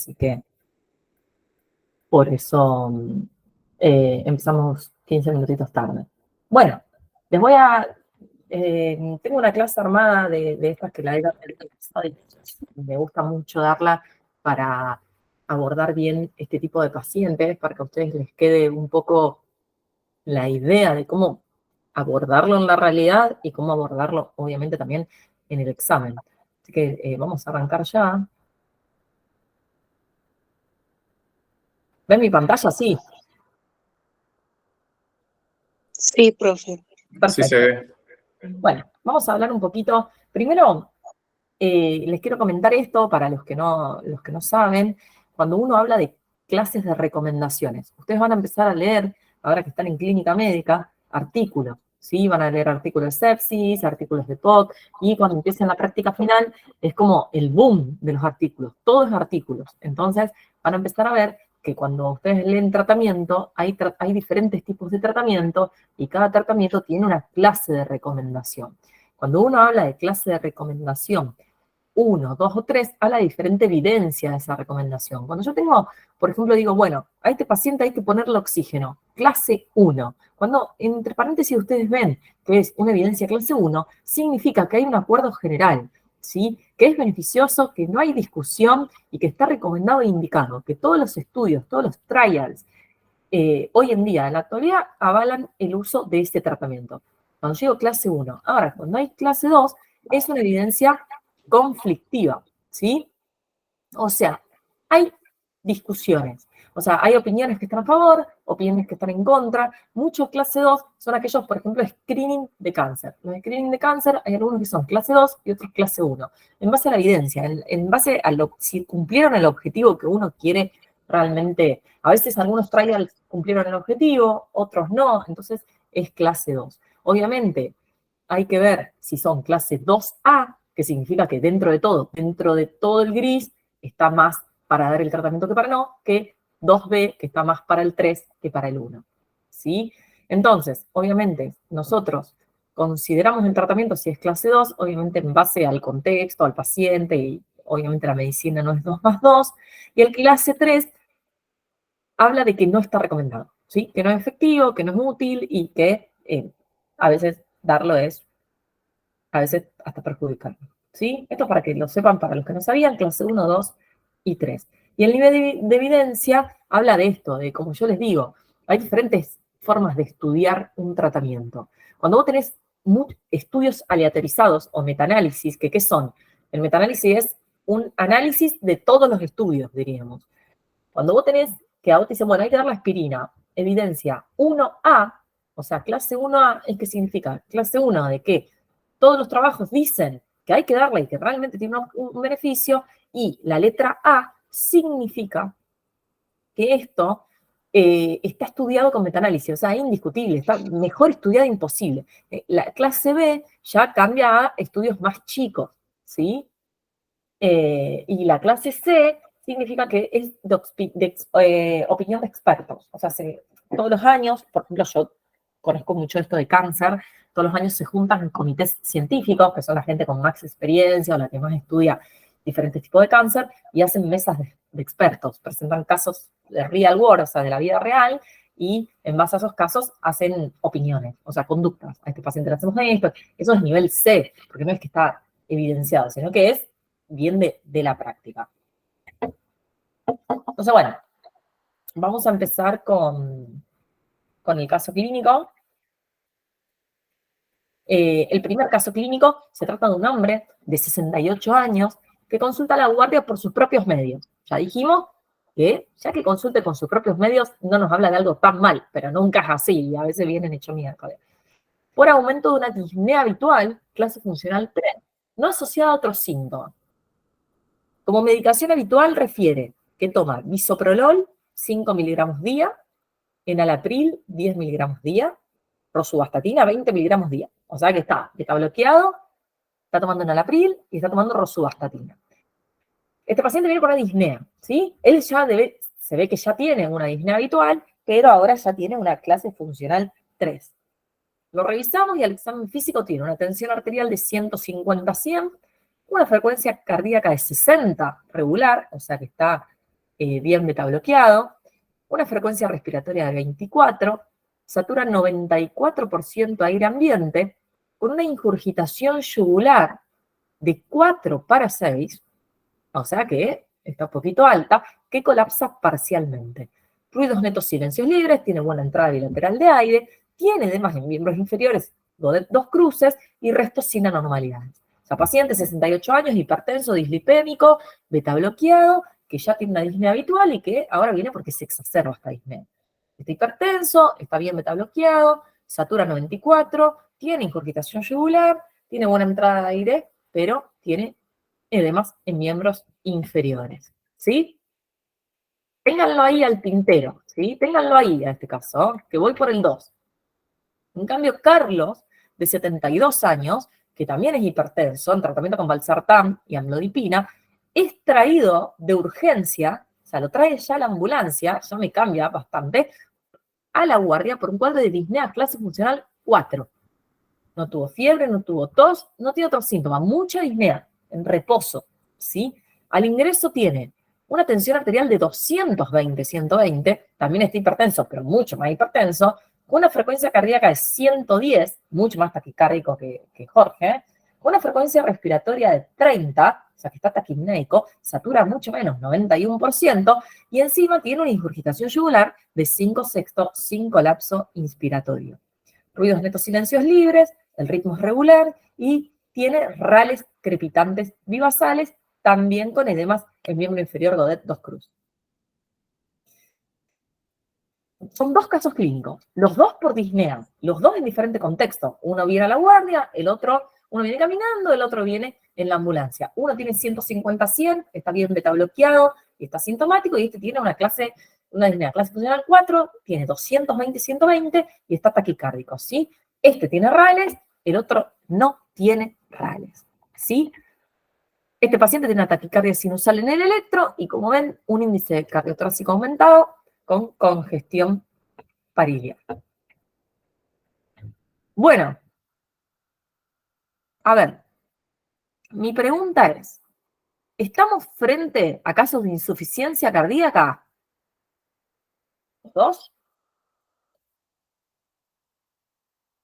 así que por eso empezamos 15 minutitos tarde. Bueno, les voy a... tengo una clase armada de estas que la he dado el año pasado y me gusta mucho darla para abordar bien este tipo de pacientes, para que a ustedes les quede un poco la idea de cómo abordarlo en la realidad y cómo abordarlo, obviamente, también en el examen. Así que vamos a arrancar ya. ¿Ven mi pantalla? Sí. Sí, profe. Perfecto. Sí se ve. Bueno, vamos a hablar un poquito. Primero, les quiero comentar esto para los que no saben. Cuando uno habla de clases de recomendaciones, ustedes van a empezar a leer, ahora que están en clínica médica, artículos, ¿sí? Van a leer artículos de sepsis, artículos de POC, y cuando empiecen la práctica final, es como el boom de los artículos, todos artículos. Entonces, van a empezar a ver que cuando ustedes leen tratamiento, hay diferentes tipos de tratamiento, y cada tratamiento tiene una clase de recomendación. Cuando uno habla de clase de recomendación, 1, 2 o 3, habla de diferente evidencia de esa recomendación. Cuando yo tengo, por ejemplo, digo, bueno, a este paciente hay que ponerle oxígeno, clase 1. Cuando entre paréntesis ustedes ven que es una evidencia clase 1, significa que hay un acuerdo general, ¿sí? Que es beneficioso, que no hay discusión y que está recomendado e indicado, que todos los estudios, todos los trials, hoy en día, en la actualidad, avalan el uso de este tratamiento. Cuando llego clase 1, ahora, cuando hay clase 2, es una evidencia conflictiva, ¿sí? O sea, hay discusiones. O sea, hay opiniones que están a favor, opiniones que están en contra. Muchos clase 2 son aquellos, por ejemplo, screening de cáncer. Los screening de cáncer, hay algunos que son clase 2 y otros clase 1. En base a la evidencia, en base a si cumplieron el objetivo que uno quiere realmente. A veces algunos trials cumplieron el objetivo, otros no, entonces es clase 2. Obviamente, hay que ver si son clase 2A, que significa que dentro de todo el gris, está más para dar el tratamiento que para no, que 2B, que está más para el 3 que para el 1. ¿Sí? Entonces, obviamente, nosotros consideramos el tratamiento si es clase 2, obviamente en base al contexto, al paciente, y obviamente la medicina no es 2 más 2, y el clase 3 habla de que no está recomendado, ¿sí? Que no es efectivo, que no es útil y que a veces darlo es, a veces hasta perjudicarlo, ¿sí? Esto para que lo sepan, para los que no sabían, clase 1, 2 y 3. Y el nivel de evidencia habla de esto, de como yo les digo, hay diferentes formas de estudiar un tratamiento. Cuando vos tenés estudios aleatorizados o metaanálisis, ¿qué son? El metaanálisis es un análisis de todos los estudios, diríamos. Cuando vos tenés que a vos te dicen, bueno, hay que dar la aspirina, evidencia 1A, o sea, clase 1A, ¿es qué significa? Clase 1 de que todos los trabajos dicen que hay que darle y que realmente tiene un beneficio, y la letra A significa que esto está estudiado con metaanálisis, o sea, indiscutible, está mejor estudiado imposible. La clase B ya cambia a estudios más chicos, ¿sí? Y la clase C significa que es de opinión de expertos. O sea, todos los años, por ejemplo, yo conozco mucho esto de cáncer, todos los años se juntan comités científicos, que son la gente con más experiencia o la que más estudia diferentes tipos de cáncer, y hacen mesas de expertos, presentan casos de real world, o sea, de la vida real, y en base a esos casos hacen opiniones, o sea, conductas. A este paciente le hacemos esto, eso es nivel C, porque no es que está evidenciado, sino que es bien de la práctica. Entonces, bueno, vamos a empezar con el caso clínico. El primer caso clínico se trata de un hombre de 68 años que consulta a la guardia por sus propios medios. Ya dijimos que ya que consulte con sus propios medios no nos habla de algo tan mal, pero nunca es así, y a veces vienen hecho mierda. Por aumento de una disnea habitual, clase funcional 3, no asociada a otros síntomas. Como medicación habitual refiere que toma bisoprolol 5 miligramos día, enalapril 10 miligramos día, rosuvastatina 20 miligramos día. O sea que está bloqueado, está tomando enalapril y está tomando rosuvastatina. Este paciente viene con una disnea, ¿sí? Él ya se ve que ya tiene una disnea habitual, pero ahora ya tiene una clase funcional 3. Lo revisamos y al examen físico tiene una tensión arterial de 150 a 100, una frecuencia cardíaca de 60 regular, o sea que está bien beta bloqueado, una frecuencia respiratoria de 24, satura 94% aire ambiente, con una ingurgitación yugular de 4/6, o sea que está un poquito alta, que colapsa parcialmente. Ruidos netos, silencios libres, tiene buena entrada bilateral de aire, tiene además en miembros inferiores dos cruces y restos sin anormalidades. O sea, paciente 68 años, hipertenso, dislipémico, beta bloqueado, que ya tiene una disnea habitual y que ahora viene porque se exacerba esta disnea. Está hipertenso, está bien beta bloqueado, satura 94, tiene ingurgitación yugular, tiene buena entrada de aire, pero tiene edemas en miembros inferiores, ¿sí? Ténganlo ahí al tintero, ¿sí? Ténganlo ahí en este caso, que voy por el 2. En cambio, Carlos, de 72 años, que también es hipertenso, en tratamiento con valsartán y amlodipina, es traído de urgencia, o sea, lo trae ya la ambulancia, ya me cambia bastante, a la guardia por un cuadro de disnea clase funcional 4. No tuvo fiebre, no tuvo tos, no tiene otros síntomas, mucha disnea, en reposo, ¿sí? Al ingreso tiene una tensión arterial de 220, 120, también está hipertenso, pero mucho más hipertenso, con una frecuencia cardíaca de 110, mucho más taquicárdico que Jorge, con una frecuencia respiratoria de 30, o sea que está taquipneico, satura mucho menos, 91%, y encima tiene una ingurgitación yugular de 5/6 sin colapso inspiratorio. Ruidos netos, silencios libres, el ritmo es regular y tiene rales crepitantes bivasales, también con edemas en miembro inferior Godet 2 Cruz. Son 2 casos clínicos, los 2 por disnea, los 2 en diferente contexto. Uno viene a la guardia, uno viene caminando, el otro viene en la ambulancia. Uno tiene 150-100, está bien beta bloqueado y está sintomático, y este tiene una disnea clase funcional 4, tiene 220-120 y está taquicárdico, ¿sí? Este tiene rales, el otro no tiene rales, ¿sí? Este paciente tiene una taquicardia sinusal en el electro y, como ven, un índice cardiotóracico aumentado con congestión pariliar. Bueno, a ver, mi pregunta es, ¿estamos frente a casos de insuficiencia cardíaca? ¿Los dos?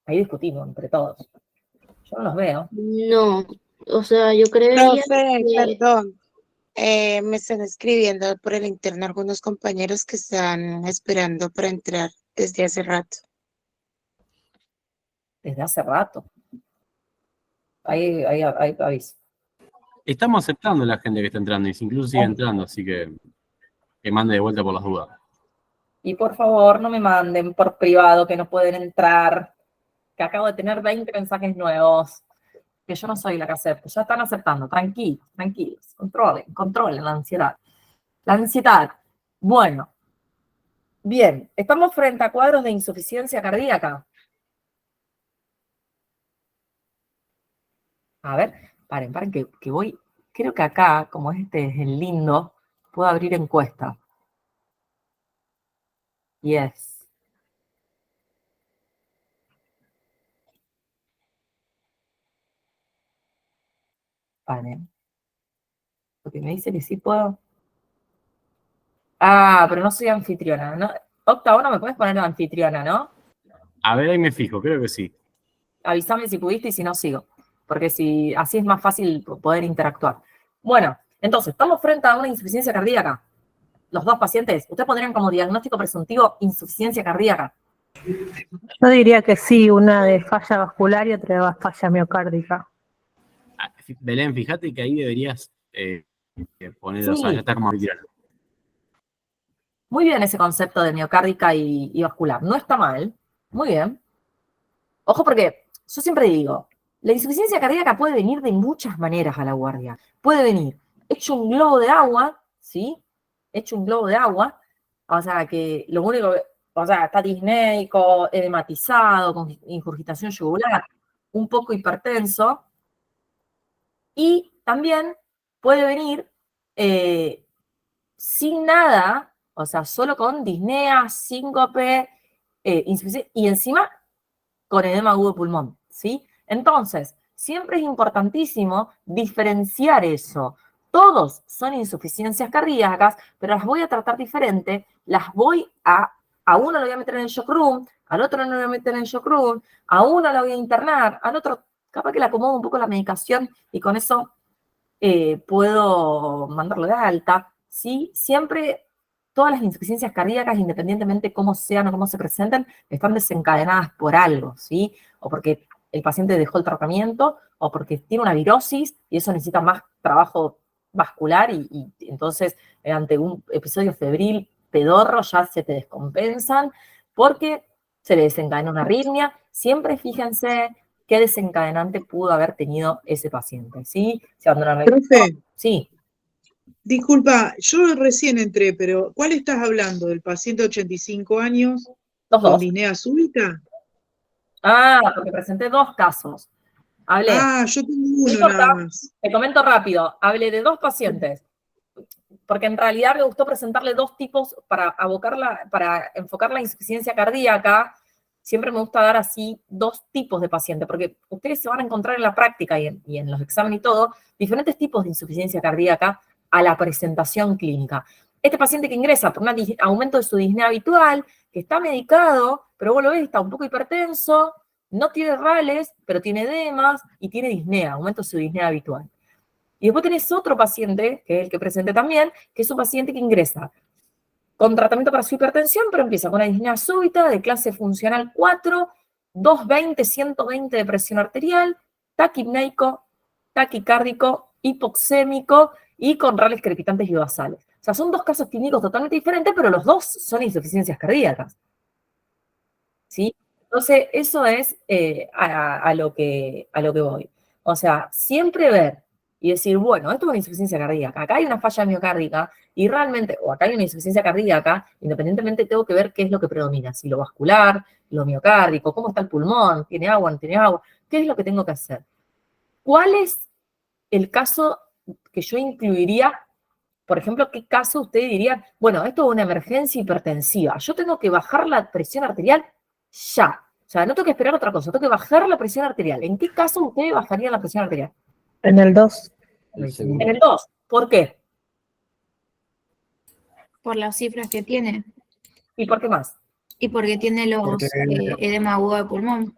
Ahí discutimos entre todos. Yo no los veo. No, o sea, yo creería Profe, que perdón, me están escribiendo por el interno algunos compañeros que están esperando para entrar desde hace rato. Desde hace rato. Ahí aviso. Estamos aceptando a la gente que está entrando y incluso sigue entrando, así que mande de vuelta por las dudas. Y por favor, no me manden por privado que no pueden entrar, que acabo de tener 20 mensajes nuevos, que yo no soy la que acepto. Ya están aceptando, tranquilos, tranquilos. Controlen la ansiedad. La ansiedad. Bueno, bien, estamos frente a cuadros de insuficiencia cardíaca. A ver, paren, que voy. Creo que acá, como este es el lindo, puedo abrir encuesta. Yes. Paren. Porque me dice que sí puedo. Ah, pero no soy anfitriona, ¿no? Octavo, no me puedes poner anfitriona, ¿no? A ver, ahí me fijo, creo que sí. Avísame si pudiste y si no sigo. Porque así es más fácil poder interactuar. Bueno, entonces, estamos frente a una insuficiencia cardíaca. Los dos pacientes, ustedes pondrían como diagnóstico presuntivo insuficiencia cardíaca. Yo diría que sí, una de falla vascular y otra de falla miocárdica. Belén, fíjate que ahí deberías poner, o sea, Sí. ya está como anfitriona. Muy bien ese concepto de miocárdica y vascular. No está mal. Muy bien. Ojo porque yo siempre digo, la insuficiencia cardíaca puede venir de muchas maneras a la guardia. Puede venir hecho un globo de agua, ¿sí? Hecho un globo de agua. O sea, que lo único que, o sea, está disneico, edematizado, con ingurgitación yugular, un poco hipertenso. Y también puede venir sin nada, o sea, solo con disnea, síncope, insuficiencia, y encima con edema agudo de pulmón, ¿sí? Entonces, siempre es importantísimo diferenciar eso, Todos son insuficiencias cardíacas, pero las voy a tratar diferente, a uno lo voy a meter en el shock room, al otro no lo voy a meter en el shock room, a uno lo voy a internar, al otro capaz que le acomodo un poco la medicación y con eso puedo mandarlo de alta, ¿sí? Siempre todas las insuficiencias cardíacas, independientemente de cómo sean o cómo se presenten, están desencadenadas por algo, ¿sí? O porque el paciente dejó el tratamiento, o porque tiene una virosis y eso necesita más trabajo vascular y entonces ante un episodio febril pedorro ya se te descompensan porque se le desencadena una arritmia. Siempre fíjense qué desencadenante pudo haber tenido ese paciente, ¿sí? Si abandonan el Profe, sí, disculpa, yo recién entré, pero ¿cuál estás hablando? ¿Del paciente de 85 años los con dos. disnea súbita? Ah, porque presenté dos casos. Hablé, Ah, yo tengo no uno importa, nada más. te comento rápido, hablé de dos pacientes, porque en realidad me gustó presentarle dos tipos para enfocar la insuficiencia cardíaca. Siempre me gusta dar así dos tipos de pacientes, porque ustedes se van a encontrar en la práctica y en los exámenes y todo, diferentes tipos de insuficiencia cardíaca a la presentación clínica. Este paciente que ingresa por un aumento de su disnea habitual, que está medicado, pero vos lo ves, está un poco hipertenso, no tiene rales, pero tiene edemas y tiene disnea, aumento de su disnea habitual. Y después tenés otro paciente, que es el que presenté también, que es un paciente que ingresa con tratamiento para su hipertensión, pero empieza con una disnea súbita de clase funcional 4, 220, 120 de presión arterial, taquipneico, taquicárdico, hipoxémico y con rales crepitantes y basales. O sea, son dos casos clínicos totalmente diferentes, pero los dos son insuficiencias cardíacas. ¿Sí? Entonces, eso es a lo que voy. O sea, siempre ver y decir, bueno, esto es una insuficiencia cardíaca, acá hay una falla miocárdica y realmente, o acá hay una insuficiencia cardíaca, independientemente tengo que ver qué es lo que predomina, si lo vascular, lo miocárdico, cómo está el pulmón, tiene agua, no tiene agua, qué es lo que tengo que hacer. ¿Cuál es el caso que yo incluiría? Por ejemplo, ¿qué caso ustedes dirían? Bueno, esto es una emergencia hipertensiva. Yo tengo que bajar la presión arterial ya. O sea, no tengo que esperar otra cosa, tengo que bajar la presión arterial. ¿En qué caso ustedes bajarían la presión arterial? En el 2. En el 2. ¿Por qué? Por las cifras que tiene ¿Y por qué más? y porque tiene los edema agudo de pulmón.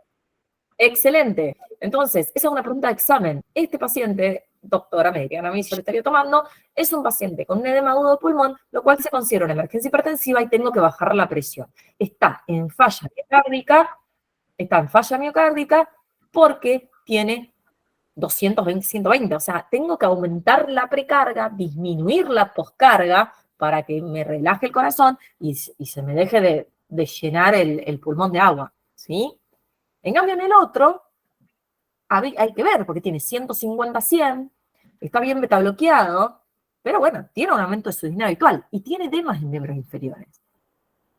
Excelente. Entonces, esa es una pregunta de examen. Este paciente, doctora médica, a mí se lo estaría tomando, es un paciente con un edema agudo de pulmón, lo cual se considera una emergencia hipertensiva y tengo que bajar la presión. Está en falla miocárdica porque tiene 220, 120. O sea, tengo que aumentar la precarga, disminuir la poscarga para que me relaje el corazón y se me deje de llenar el pulmón de agua, ¿sí? En cambio, en el otro, hay que ver, porque tiene 150-100, está bien beta bloqueado, pero bueno, tiene un aumento de su disnea habitual y tiene edemas en miembros inferiores.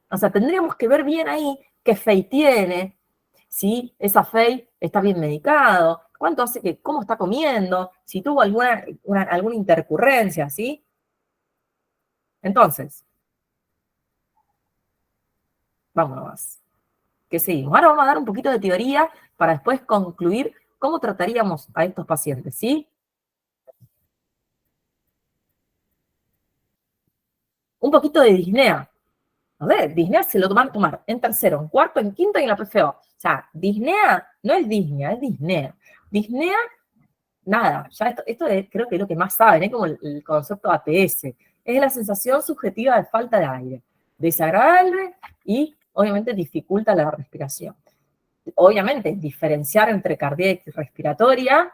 O sea, tendríamos que ver bien ahí qué FEI tiene, si esa FEI está bien medicado, cuánto hace que, cómo está comiendo, si tuvo alguna intercurrencia, ¿sí? Entonces, vámonos. ¿Qué seguimos? Ahora vamos a dar un poquito de teoría para después concluir cómo trataríamos a estos pacientes, ¿sí? Un poquito de disnea. A ver, disnea se lo van a tomar en tercero, en cuarto, en quinto y en la PFO. O sea, disnea no es disnea, es disnea. Disnea, nada, ya esto creo que es lo que más saben, es como el concepto ATS. Es la sensación subjetiva de falta de aire. Desagradable y obviamente dificulta la respiración. Obviamente, diferenciar entre cardíaca y respiratoria,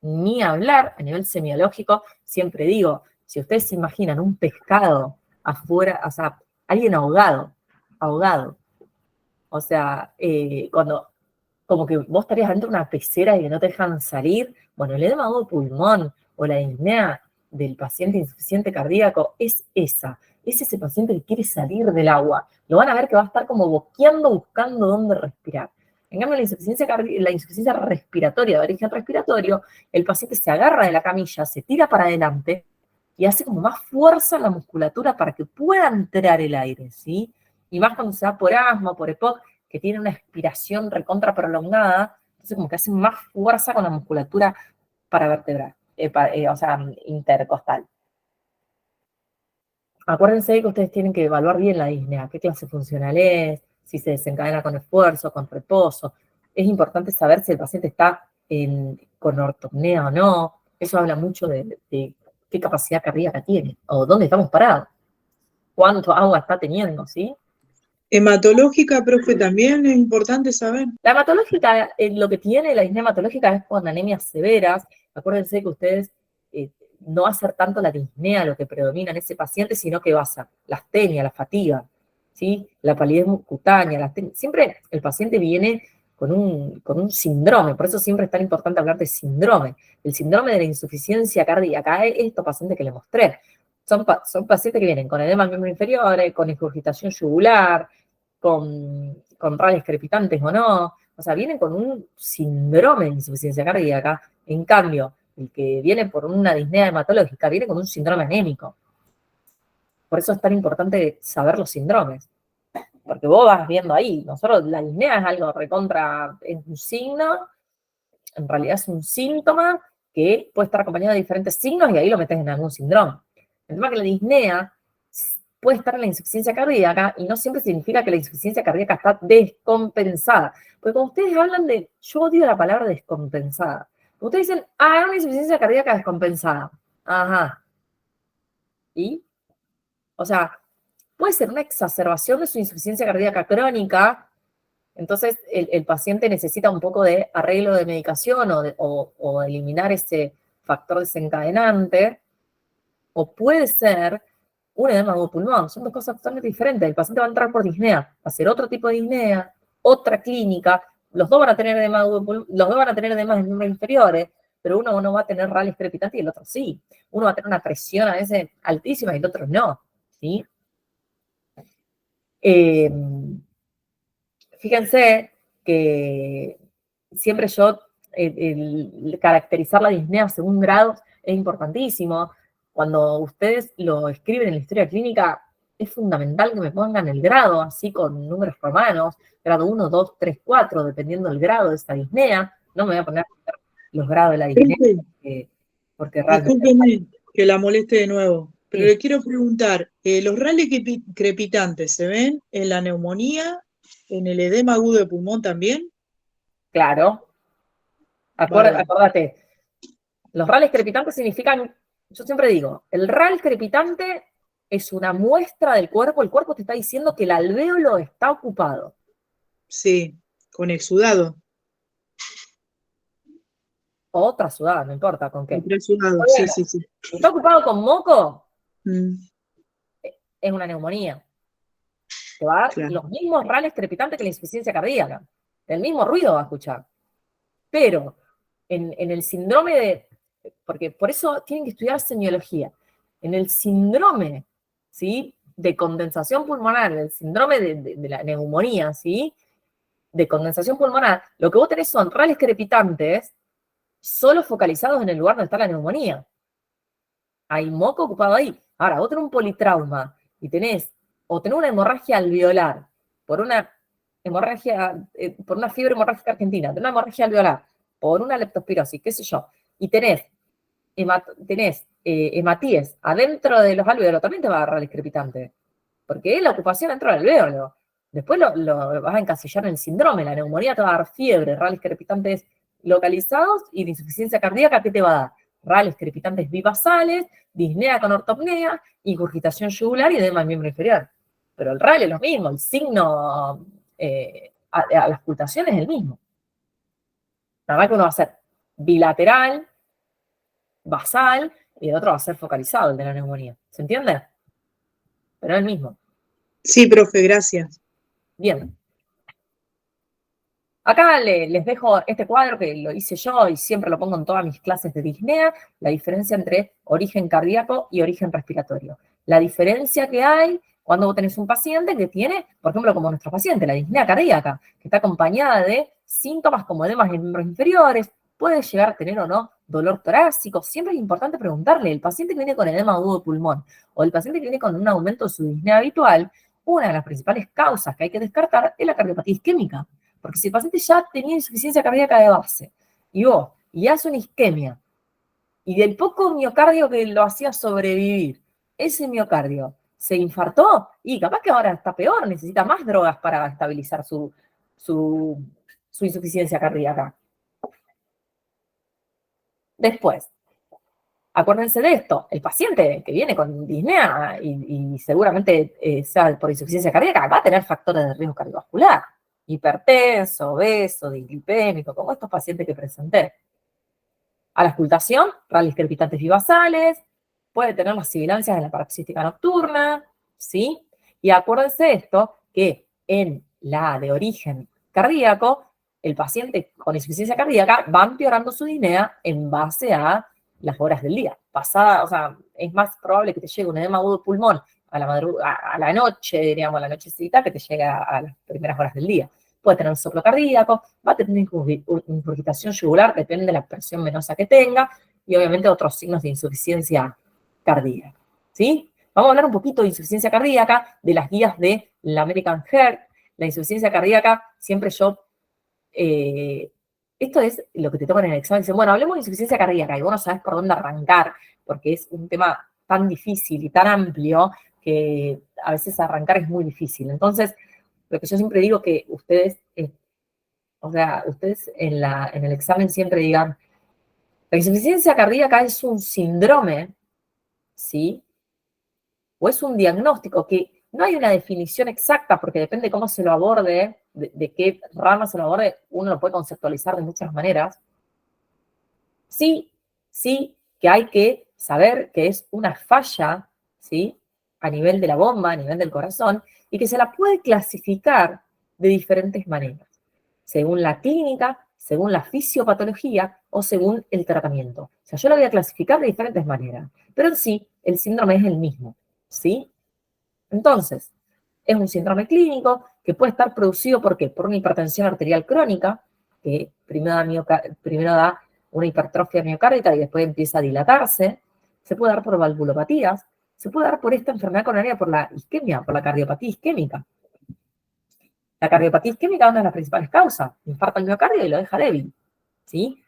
ni hablar, a nivel semiológico, siempre digo, si ustedes se imaginan un pescado afuera, o sea, alguien ahogado, o sea, cuando, como que vos estarías dentro de una pecera y que no te dejan salir, bueno, el edema agudo de pulmón o la disnea del paciente insuficiente cardíaco es ese paciente que quiere salir del agua, lo van a ver que va a estar como boqueando buscando dónde respirar. En cambio, la insuficiencia respiratoria de origen respiratorio, el paciente se agarra de la camilla, se tira para adelante y hace como más fuerza en la musculatura para que pueda entrar el aire, ¿sí? Y más cuando se da por asma, por EPOC, que tiene una expiración recontra prolongada, entonces como que hace más fuerza con la musculatura para vertebrar. o sea, intercostal. Acuérdense que ustedes tienen que evaluar bien la disnea, qué clase funcional es, si se desencadena con esfuerzo, con reposo. Es importante saber si el paciente está con ortopnea o no. Eso habla mucho de qué capacidad cardíaca tiene, o dónde estamos parados, cuánto agua está teniendo, ¿sí? Hematológica, profe, también es importante saber. La hematológica, lo que tiene la disnea hematológica es con anemias severas. Acuérdense que ustedes no va a ser tanto la disnea lo que predomina en ese paciente, sino que va a ser la astenia, la fatiga, ¿sí? La palidez cutánea, siempre el paciente viene con un síndrome, por eso siempre es tan importante hablar de síndrome. El síndrome de la insuficiencia cardíaca es estos pacientes que les mostré. Son pacientes que vienen con edema en miembros inferiores, con ingurgitación yugular, con rales crepitantes o no, o sea, vienen con un síndrome de insuficiencia cardíaca. En cambio, el que viene por una disnea hematológica viene con un síndrome anémico. Por eso es tan importante saber los síndromes, porque vos vas viendo ahí, nosotros la disnea es algo recontra, es un signo, en realidad es un síntoma que puede estar acompañado de diferentes signos y ahí lo metes en algún síndrome. El tema es que la disnea puede estar en la insuficiencia cardíaca y no siempre significa que la insuficiencia cardíaca está descompensada. Porque cuando ustedes hablan de, yo odio la palabra descompensada. Ustedes dicen, es una insuficiencia cardíaca descompensada. Ajá. ¿Y? O sea, puede ser una exacerbación de su insuficiencia cardíaca crónica, entonces el paciente necesita un poco de arreglo de medicación o eliminar ese factor desencadenante, o puede ser un edema de pulmón. Son dos cosas totalmente diferentes. El paciente va a entrar por disnea, va a ser otro tipo de disnea, otra clínica, los dos van a tener edema de pulmón, los dos van a tener edemas en miembros inferiores, pero uno no va a tener rales crepitantes y el otro sí. Uno va a tener una presión a veces altísima y el otro no, ¿sí? Fíjense que siempre yo, caracterizar la disnea según grados es importantísimo. Cuando ustedes lo escriben en la historia clínica, es fundamental que me pongan el grado, así con números romanos, grado 1, 2, 3, 4, dependiendo del grado de esa disnea. No me voy a poner los grados de la disnea, porque realmente... Discúlpeme que la moleste de nuevo, pero Sí. le quiero preguntar, ¿los rales crepitantes se ven en la neumonía, en el edema agudo de pulmón también? Claro. Bárbaro. Acordate, los rales crepitantes significan, yo siempre digo, el ral crepitante es una muestra del cuerpo, el cuerpo te está diciendo que el alvéolo está ocupado. Sí, con exudado. O otra sudada, no importa con qué. Entre exudado, sí, sí, sí. Si está ocupado con moco, Mm, es una neumonía. Te va a dar claro. los mismos rales crepitantes que la insuficiencia cardíaca. El mismo ruido va a escuchar. Pero en el síndrome de... Porque por eso tienen que estudiar semiología. En el síndrome, ¿sí?, de condensación pulmonar, el síndrome de la neumonía, ¿sí?, de condensación pulmonar, lo que vos tenés son rales crepitantes solo focalizados en el lugar donde está la neumonía. Hay moco ocupado ahí. Ahora, vos tenés un politrauma y tenés una hemorragia alveolar por una hemorragia, por una fiebre hemorrágica argentina, tenés una hemorragia alveolar por una leptospirosis, qué sé yo, y tenés hematíes adentro de los alvéolos, también te va a agarrar el crepitante, porque es la ocupación dentro del alvéolo. Después lo vas a encasillar en el síndrome, la neumonía te va a dar fiebre, rales crepitantes localizados y de insuficiencia cardíaca, ¿qué te va a dar? Rales crepitantes bibasales, disnea con ortopnea, ingurgitación yugular y edema en miembro inferior. Pero el RAL es lo mismo, el signo a la auscultación es el mismo. Nada más que uno va a ser bilateral, basal, y el otro va a ser focalizado, el de la neumonía. ¿Se entiende? Pero es el mismo. Sí, profe, gracias. Bien. Acá les dejo este cuadro que lo hice yo y siempre lo pongo en todas mis clases de disnea, la diferencia entre origen cardíaco y origen respiratorio. La diferencia que hay cuando vos tenés un paciente que tiene, por ejemplo, como nuestro paciente, la disnea cardíaca, que está acompañada de síntomas como edemas en miembros inferiores, puede llegar a tener o no dolor torácico. Siempre es importante preguntarle, el paciente que viene con edema agudo de pulmón o el paciente que viene con un aumento de su disnea habitual, una de las principales causas que hay que descartar es la cardiopatía isquémica. Porque si el paciente ya tenía insuficiencia cardíaca de base y hace una isquemia Y del poco miocardio que lo hacía sobrevivir, ese miocardio se infartó y capaz que ahora está peor, necesita más drogas para estabilizar su insuficiencia cardíaca. Después, acuérdense de esto, el paciente que viene con disnea y seguramente sea por insuficiencia cardíaca va a tener factores de riesgo cardiovascular, hipertenso, obeso, dislipémico, como estos pacientes que presenté. A la auscultación, rales crepitantes bivasales, puede tener las sibilancias en la paroxística nocturna, ¿sí? Y acuérdense de esto, que en la de origen cardíaco, el paciente con insuficiencia cardíaca va empeorando su disnea en base a las horas del día. Pasada, o sea, es más probable que te llegue un edema agudo de pulmón a la noche, diríamos, a la nochecita, que te llegue a las primeras horas del día. Puede tener un soplo cardíaco, va a tener ingurgitación yugular, depende de la presión venosa que tenga, y obviamente otros signos de insuficiencia cardíaca, ¿sí? Vamos a hablar un poquito de insuficiencia cardíaca, de las guías de la American Heart. La insuficiencia cardíaca, siempre esto es lo que te toman en el examen. Dicen, bueno, hablemos de insuficiencia cardíaca, y vos no sabés por dónde arrancar, porque es un tema tan difícil y tan amplio que a veces arrancar es muy difícil. Entonces, lo que yo siempre digo que ustedes, ustedes en el examen siempre digan, la insuficiencia cardíaca es un síndrome, ¿sí? O es un diagnóstico, que no hay una definición exacta, porque depende de cómo se lo aborde, de qué rama se lo aborde, uno lo puede conceptualizar de muchas maneras. Sí, que hay que saber que es una falla, ¿sí? A nivel de la bomba, a nivel del corazón, y que se la puede clasificar de diferentes maneras, según la clínica, según la fisiopatología o según el tratamiento. O sea, yo la voy a clasificar de diferentes maneras, pero en sí, el síndrome es el mismo, ¿sí? Entonces, es un síndrome clínico que puede estar producido ¿por qué? Por una hipertensión arterial crónica, que primero da una hipertrofia miocárdica y después empieza a dilatarse. Se puede dar por valvulopatías, se puede dar por esta enfermedad coronaria, por la isquemia, por la cardiopatía isquémica. La cardiopatía isquémica es una de las principales causas, infarta el miocardio y lo deja débil, ¿sí?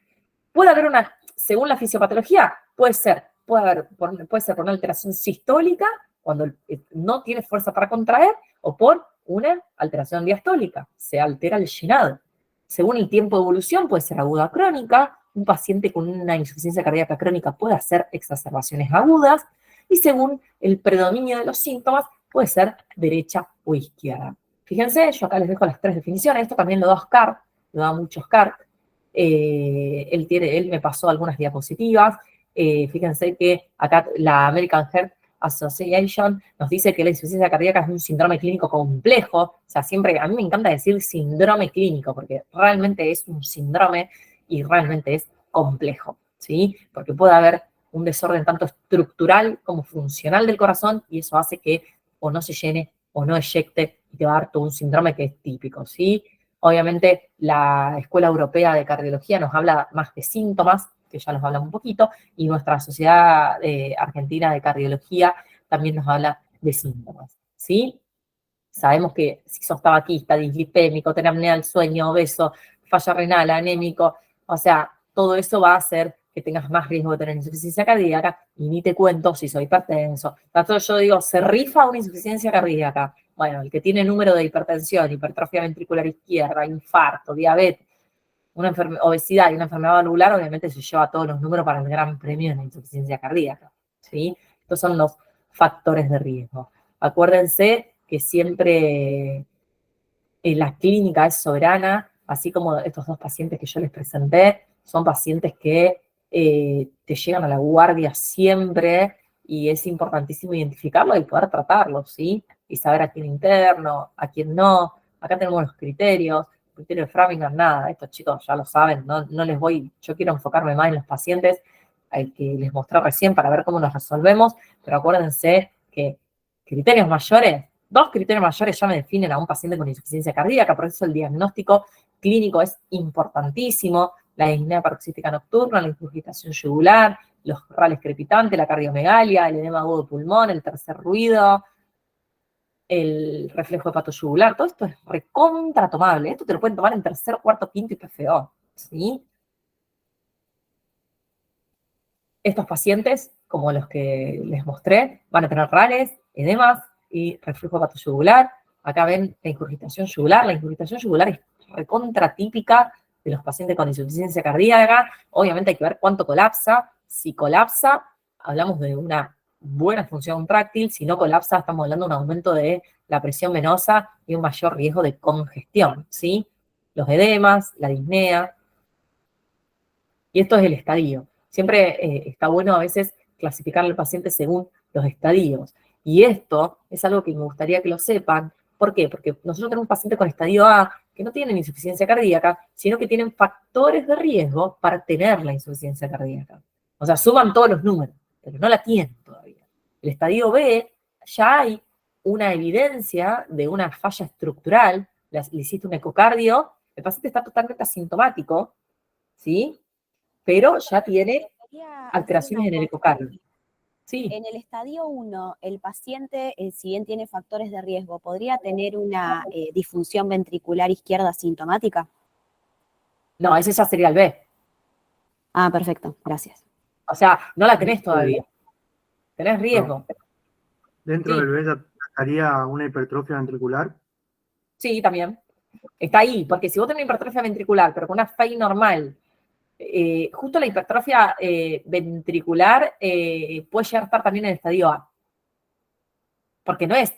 Puede haber según la fisiopatología, puede ser por una alteración sistólica, cuando no tiene fuerza para contraer, o por una alteración diastólica, se altera el llenado. Según el tiempo de evolución, puede ser aguda o crónica, un paciente con una insuficiencia cardíaca crónica puede hacer exacerbaciones agudas, y según el predominio de los síntomas, puede ser derecha o izquierda. Fíjense, yo acá les dejo las 3 definiciones, esto también lo da Oscar, lo da mucho Oscar. Él me pasó algunas diapositivas. Fíjense que acá la American Heart Association nos dice que la insuficiencia cardíaca es un síndrome clínico complejo. O sea, siempre, a mí me encanta decir síndrome clínico, porque realmente es un síndrome y realmente es complejo, ¿sí? Porque puede haber un desorden tanto estructural como funcional del corazón, y eso hace que o no se llene o no eyecte, y te va a dar todo un síndrome que es típico, ¿sí? Obviamente, la Escuela Europea de Cardiología nos habla más de síntomas, que ya nos habla un poquito, y nuestra Sociedad Argentina de Cardiología también nos habla de síntomas, ¿sí? Sabemos que si sos tabaquista, dislipémico, tenés apnea del sueño, obeso, falla renal, anémico, o sea, todo eso va a hacer que tengas más riesgo de tener insuficiencia cardíaca, y ni te cuento si soy hipertenso. Entonces yo digo, ¿se rifa una insuficiencia cardíaca? Bueno, el que tiene número de hipertensión, hipertrofia ventricular izquierda, infarto, diabetes, obesidad y una enfermedad valvular, obviamente se lleva todos los números para el gran premio de la insuficiencia cardíaca, ¿sí? Estos son los factores de riesgo. Acuérdense que siempre la clínica es soberana, así como estos 2 pacientes que yo les presenté, son pacientes que te llegan a la guardia siempre, y es importantísimo identificarlo y poder tratarlo, ¿sí? Y saber a quién interno, a quién no. Acá tenemos los criterios. El criterio de Framingham, nada, estos chicos ya lo saben, no les voy, yo quiero enfocarme más en los pacientes al que les mostré recién para ver cómo nos resolvemos, pero acuérdense que criterios mayores, 2 criterios mayores ya me definen a un paciente con insuficiencia cardíaca, por eso el diagnóstico clínico es importantísimo. La disnea paroxística nocturna, la ingurgitación yugular, los rales crepitantes, la cardiomegalia, el edema agudo de pulmón, el tercer ruido, el reflejo hepatoyugular, todo esto es recontra tomable. Esto te lo pueden tomar en tercer, cuarto, quinto y PFO, ¿sí? Estos pacientes, como los que les mostré, van a tener rales, edemas y reflujo hepatoyugular. Acá ven la ingurgitación yugular. La ingurgitación yugular es recontra típica de los pacientes con insuficiencia cardíaca. Obviamente hay que ver cuánto colapsa. Si colapsa, hablamos de una buena función contráctil. Si no colapsa, estamos hablando de un aumento de la presión venosa y un mayor riesgo de congestión, ¿sí? Los edemas, la disnea. Y esto es el estadio. Siempre está bueno a veces clasificar al paciente según los estadios. Y esto es algo que me gustaría que lo sepan. ¿Por qué? Porque nosotros tenemos pacientes con estadio A que no tienen insuficiencia cardíaca, sino que tienen factores de riesgo para tener la insuficiencia cardíaca. O sea, suman todos los números, pero no la tienen todavía. El estadio B, ya hay una evidencia de una falla estructural, le hiciste un ecocardio, el paciente está totalmente asintomático, ¿sí? Pero ya tiene Quería alteraciones hacer en una el ecocardio. Sí. En el estadio 1, el paciente, si bien tiene factores de riesgo, ¿podría tener una disfunción ventricular izquierda sintomática? No, ese ya sería el B. Ah, perfecto, gracias. O sea, no la tenés todavía. Tenés riesgo. Dentro Sí. del B estaría una hipertrofia ventricular. Sí, también. Está ahí, porque si vos tenés una hipertrofia ventricular, pero con una FEI normal, justo la hipertrofia ventricular puede llegar a estar también en el estadio A. Porque no es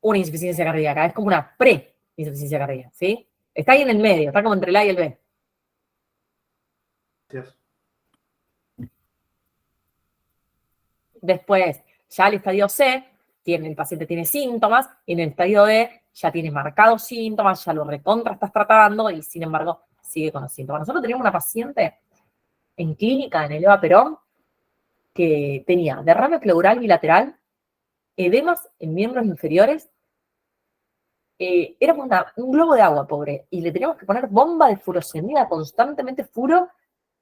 una insuficiencia cardíaca, es como una pre-insuficiencia cardíaca, ¿sí? Está ahí en el medio, está como entre el A y el B. Gracias. Después, ya el estadio C, el paciente tiene síntomas, y en el estadio D ya tiene marcados síntomas, ya lo recontra estás tratando, y sin embargo sigue con los síntomas. Nosotros teníamos una paciente en clínica en el Eva Perón que tenía derrame pleural bilateral, edemas en miembros inferiores, era un globo de agua, pobre, y le teníamos que poner bomba de furosemida, constantemente furo,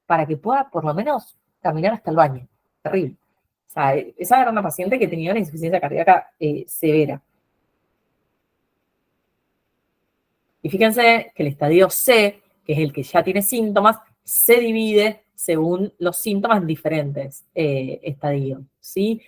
para que pueda por lo menos caminar hasta el baño. Terrible. O sea, esa era una paciente que tenía una insuficiencia cardíaca severa. Y fíjense que el estadio C, que es el que ya tiene síntomas, se divide según los síntomas en diferentes estadios, ¿sí?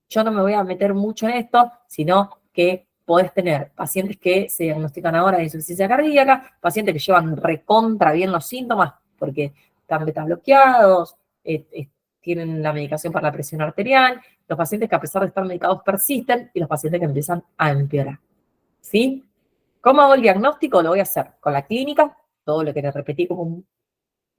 Yo no me voy a meter mucho en esto, sino que podés tener pacientes que se diagnostican ahora de insuficiencia cardíaca, pacientes que llevan recontra bien los síntomas porque están beta bloqueados, tienen la medicación para la presión arterial, los pacientes que a pesar de estar medicados persisten y los pacientes que empiezan a empeorar, ¿sí? ¿Cómo hago el diagnóstico? Lo voy a hacer con la clínica, todo lo que le repetí como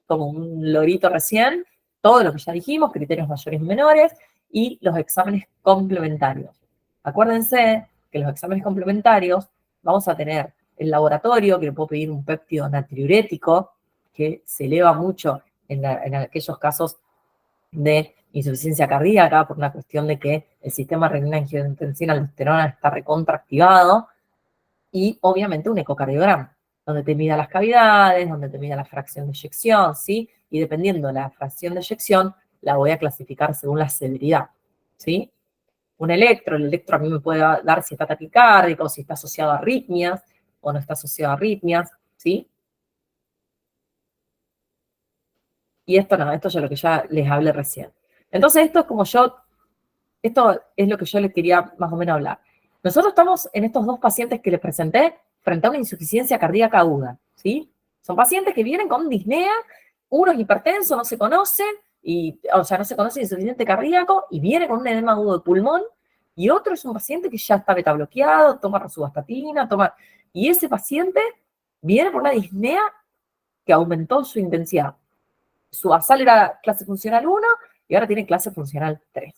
un lorito recién, todo lo que ya dijimos, criterios mayores y menores, y los exámenes complementarios. Acuérdense que los exámenes complementarios vamos a tener el laboratorio, que le puedo pedir un péptido natriurético, que se eleva mucho en aquellos casos de insuficiencia cardíaca, por una cuestión de que el sistema renina-angiotensina-aldosterona está recontraactivado, y obviamente un ecocardiograma, donde te mida las cavidades, donde te mida la fracción de eyección, ¿sí? Y dependiendo de la fracción de eyección, la voy a clasificar según la severidad, ¿sí? El electro a mí me puede dar si está taquicárdico, si está asociado a arritmias, o no está asociado a arritmias, ¿sí? Y esto no, esto es lo que ya les hablé recién. Entonces esto es lo que yo les quería más o menos hablar. Nosotros estamos en estos dos pacientes que les presenté frente a una insuficiencia cardíaca aguda, ¿sí? Son pacientes que vienen con disnea, uno es hipertenso, no se conoce, no se conoce insuficiente cardíaco, y viene con un edema agudo de pulmón, y otro es un paciente que ya está beta bloqueado, toma rosuvastatina, y ese paciente viene por una disnea que aumentó su intensidad. Su basal era clase funcional 1 y ahora tiene clase funcional 3.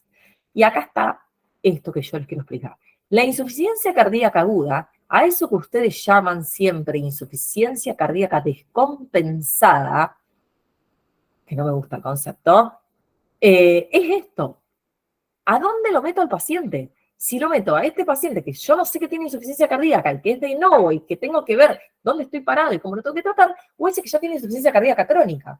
Y acá está esto que yo les quiero explicar. La insuficiencia cardíaca aguda, a eso que ustedes llaman siempre insuficiencia cardíaca descompensada, que no me gusta el concepto, es esto. ¿A dónde lo meto al paciente? Si lo meto a este paciente que yo no sé que tiene insuficiencia cardíaca, el que es de nuevo y que tengo que ver dónde estoy parado y cómo lo tengo que tratar, o ese que ya tiene insuficiencia cardíaca crónica.